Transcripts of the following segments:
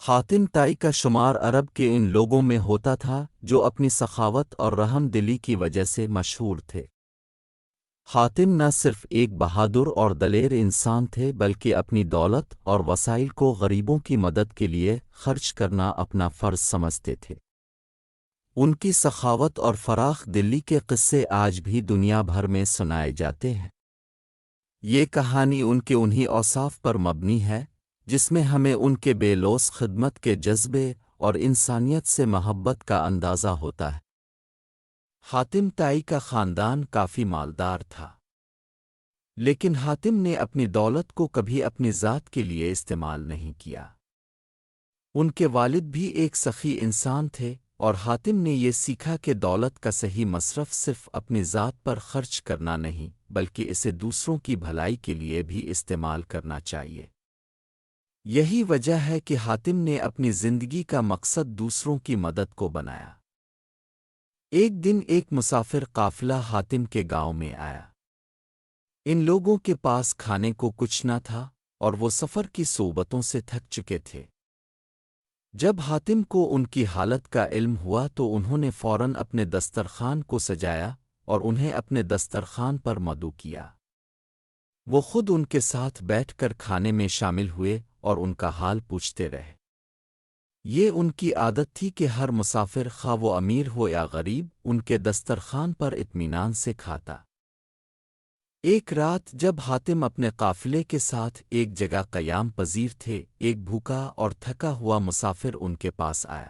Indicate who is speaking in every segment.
Speaker 1: حاتم طائی کا شمار عرب کے ان لوگوں میں ہوتا تھا جو اپنی سخاوت اور رحم دلی کی وجہ سے مشہور تھے۔ حاتم نہ صرف ایک بہادر اور دلیر انسان تھے بلکہ اپنی دولت اور وسائل کو غریبوں کی مدد کے لیے خرچ کرنا اپنا فرض سمجھتے تھے۔ ان کی سخاوت اور فراخ دلی کے قصے آج بھی دنیا بھر میں سنائے جاتے ہیں۔ یہ کہانی ان کے انہی اوصاف پر مبنی ہے جس میں ہمیں ان کے بے لوث خدمت کے جذبے اور انسانیت سے محبت کا اندازہ ہوتا ہے۔ حاتم طائی کا خاندان کافی مالدار تھا، لیکن حاتم نے اپنی دولت کو کبھی اپنی ذات کے لیے استعمال نہیں کیا۔ ان کے والد بھی ایک سخی انسان تھے اور حاتم نے یہ سیکھا کہ دولت کا صحیح مصرف صرف اپنی ذات پر خرچ کرنا نہیں بلکہ اسے دوسروں کی بھلائی کے لیے بھی استعمال کرنا چاہیے۔ یہی وجہ ہے کہ حاتم نے اپنی زندگی کا مقصد دوسروں کی مدد کو بنایا۔ ایک دن ایک مسافر قافلہ حاتم کے گاؤں میں آیا۔ ان لوگوں کے پاس کھانے کو کچھ نہ تھا اور وہ سفر کی صعوبتوں سے تھک چکے تھے۔ جب حاتم کو ان کی حالت کا علم ہوا تو انہوں نے فوراً اپنے دسترخوان کو سجایا اور انہیں اپنے دسترخوان پر مدعو کیا۔ وہ خود ان کے ساتھ بیٹھ کر کھانے میں شامل ہوئے اور ان کا حال پوچھتے رہے۔ یہ ان کی عادت تھی کہ ہر مسافر خواہ وہ امیر ہو یا غریب ان کے دسترخوان پر اطمینان سے کھاتا۔ ایک رات جب حاتم اپنے قافلے کے ساتھ ایک جگہ قیام پذیر تھے، ایک بھوکا اور تھکا ہوا مسافر ان کے پاس آیا۔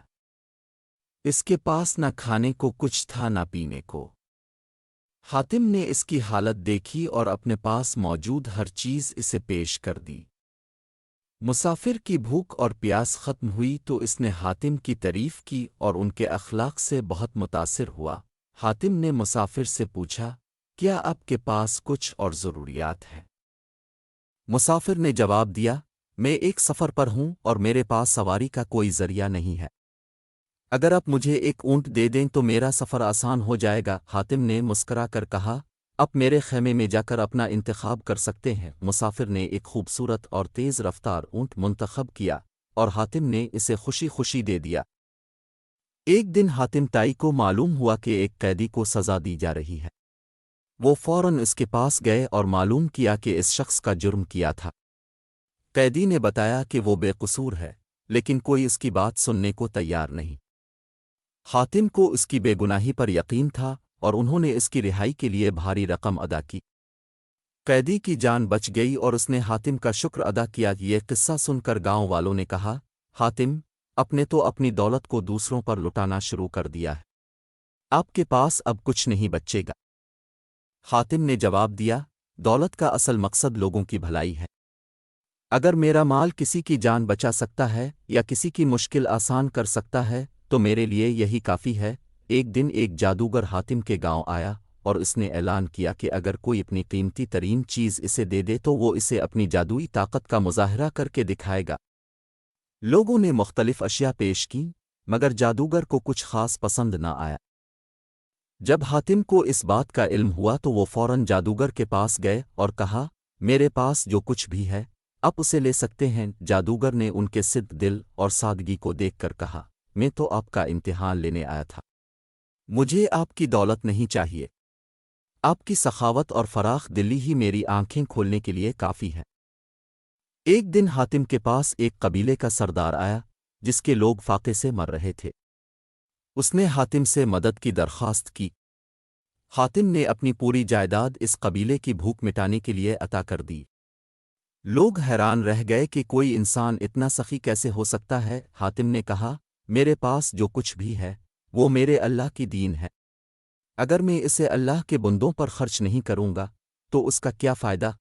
Speaker 1: اس کے پاس نہ کھانے کو کچھ تھا نہ پینے کو۔ حاتم نے اس کی حالت دیکھی اور اپنے پاس موجود ہر چیز اسے پیش کر دی۔ مسافر کی بھوک اور پیاس ختم ہوئی تو اس نے حاتم کی تعریف کی اور ان کے اخلاق سے بہت متاثر ہوا۔ حاتم نے مسافر سے پوچھا، کیا آپ کے پاس کچھ اور ضروریات ہیں؟ مسافر نے جواب دیا، میں ایک سفر پر ہوں اور میرے پاس سواری کا کوئی ذریعہ نہیں ہے۔ اگر آپ مجھے ایک اونٹ دے دیں تو میرا سفر آسان ہو جائے گا۔ حاتم نے مسکرا کر کہا، آپ میرے خیمے میں جا کر اپنا انتخاب کر سکتے ہیں۔ مسافر نے ایک خوبصورت اور تیز رفتار اونٹ منتخب کیا اور حاتم نے اسے خوشی خوشی دے دیا۔ ایک دن حاتم طائی کو معلوم ہوا کہ ایک قیدی کو سزا دی جا رہی ہے۔ وہ فوراً اس کے پاس گئے اور معلوم کیا کہ اس شخص کا جرم کیا تھا۔ قیدی نے بتایا کہ وہ بے قصور ہے، لیکن کوئی اس کی بات سننے کو تیار نہیں۔ حاتم کو اس کی بے گناہی پر یقین تھا اور انہوں نے اس کی رہائی کے لیے بھاری رقم ادا کی۔ قیدی کی جان بچ گئی اور اس نے حاتم کا شکر ادا کیا۔ یہ قصہ سن کر گاؤں والوں نے کہا، حاتم اپنے تو اپنی دولت کو دوسروں پر لٹانا شروع کر دیا ہے، آپ کے پاس اب کچھ نہیں بچے گا۔ حاتم نے جواب دیا، دولت کا اصل مقصد لوگوں کی بھلائی ہے۔ اگر میرا مال کسی کی جان بچا سکتا ہے یا کسی کی مشکل آسان کر سکتا ہے تو میرے لیے یہی کافی ہے۔ ایک دن ایک جادوگر حاتم کے گاؤں آیا اور اس نے اعلان کیا کہ اگر کوئی اپنی قیمتی ترین چیز اسے دے دے تو وہ اسے اپنی جادوئی طاقت کا مظاہرہ کر کے دکھائے گا۔ لوگوں نے مختلف اشیاء پیش کیں مگر جادوگر کو کچھ خاص پسند نہ آیا۔ جب حاتم کو اس بات کا علم ہوا تو وہ فوراً جادوگر کے پاس گئے اور کہا، میرے پاس جو کچھ بھی ہے آپ اسے لے سکتے ہیں۔ جادوگر نے ان کے صدق دل اور سادگی کو دیکھ کر کہا، میں تو آپ کا امتحان لینے آیا تھا، مجھے آپ کی دولت نہیں چاہیے، آپ کی سخاوت اور فراخ دلی ہی میری آنکھیں کھولنے کے لیے کافی ہے۔ ایک دن حاتم کے پاس ایک قبیلے کا سردار آیا جس کے لوگ فاقے سے مر رہے تھے۔ اس نے حاتم سے مدد کی درخواست کی۔ حاتم نے اپنی پوری جائیداد اس قبیلے کی بھوک مٹانے کے لیے عطا کر دی۔ لوگ حیران رہ گئے کہ کوئی انسان اتنا سخی کیسے ہو سکتا ہے۔ حاتم نے کہا، میرے پاس جو کچھ بھی ہے وہ میرے اللہ کی دین ہے، اگر میں اسے اللہ کے بندوں پر خرچ نہیں کروں گا تو اس کا کیا فائدہ؟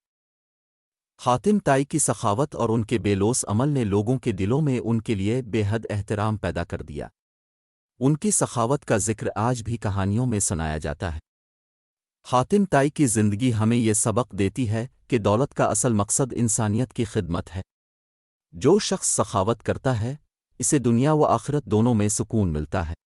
Speaker 1: حاتم طائی کی سخاوت اور ان کے بے لوث عمل نے لوگوں کے دلوں میں ان کے لیے بے حد احترام پیدا کر دیا۔ ان کی سخاوت کا ذکر آج بھی کہانیوں میں سنایا جاتا ہے۔ حاتم طائی کی زندگی ہمیں یہ سبق دیتی ہے کہ دولت کا اصل مقصد انسانیت کی خدمت ہے۔ جو شخص سخاوت کرتا ہے اسے دنیا و آخرت دونوں میں سکون ملتا ہے۔